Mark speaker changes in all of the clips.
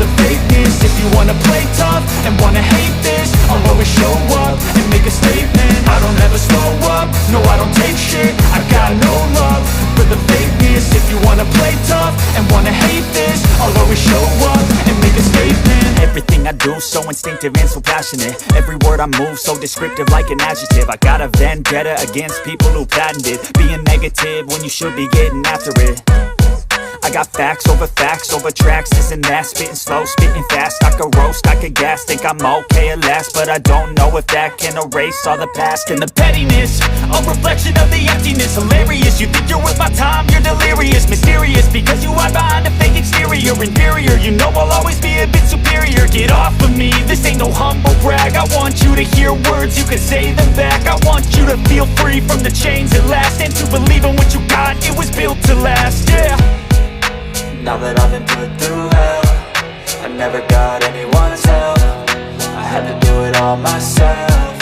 Speaker 1: the fakeness. If you wanna play tough and wanna hate this, I'll always show up and make a statement. I don't ever slow up, no I don't take shit. I got no love for the fakeness. If you wanna play tough and wanna hate this, I'll always show up and make a statement.
Speaker 2: Everything I do so instinctive and so passionate. Every word I move so descriptive like an adjective. I got a vendetta against people who patented being negative when you should be getting after it. I got facts over tracks, this and that. Spitting slow, spitting fast, I could roast, I could gas. Think I'm okay at last, but I don't know if that can erase all the past. And the pettiness, a reflection of the emptiness. Hilarious, you think you're worth my time, you're delirious. Mysterious, because you hide behind a fake exterior. Inferior, you know I'll always be a bit superior. Get off of me, this ain't no humble brag. I want you to hear words, you can say them back. I want you to feel free from the chains at last, and to believe in what you got, it was built to last, yeah.
Speaker 3: Now that I've been put through hell, I never got anyone's help. I had to do it all myself.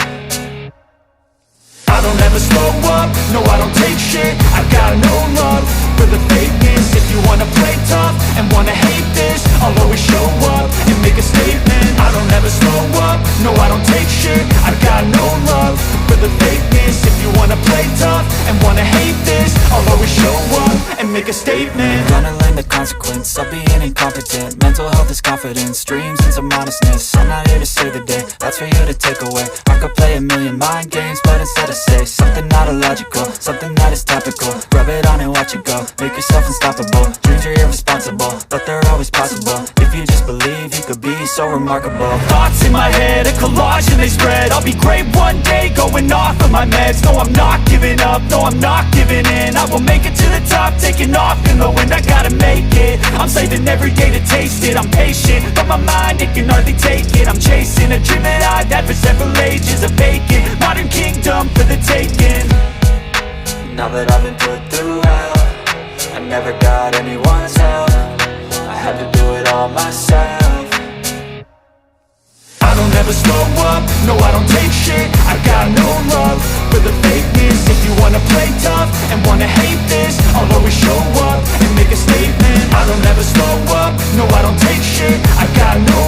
Speaker 1: I don't ever slow up, no I don't take shit. I got no love for the fakeness. If you wanna play tough and wanna hate this, I'll always show up and make a statement. I don't ever slow up, no I don't take shit. I got no love for the fakeness. If you wanna play tough and wanna hate this, I'll always show up and make a statement.
Speaker 3: Gonna learn the consequence of being incompetent. Mental health is confidence, dreams and some honestness. I'm not here to save the day, that's for you to take away. I could play a million mind games, but instead I say something not illogical, something that is topical. Rub it on and watch it go, make yourself unstoppable. Dreams are irresponsible, but they're always possible. If you just believe, you could be so remarkable.
Speaker 2: Thoughts in my head, a collage and they spread. I'll be great one day, going off of my meds. No, I'm not giving up, no, I'm not giving in. I will make it to the top, taking off in the wind. I gotta make it, I'm saving every day to taste it. I'm patient, but my mind, it can hardly take it. I'm chasing a dream that I've had for several ages. A vacant, modern kingdom for the taking.
Speaker 3: Now that I've been put through hell, I never got anyone's help. I had to do it all myself.
Speaker 1: I don't ever slow up, no I don't take shit. I got no love for the fakeness. If you wanna play tough and wanna hate this, I'll always show up and make a statement. I don't ever slow up, no I don't take shit. I got no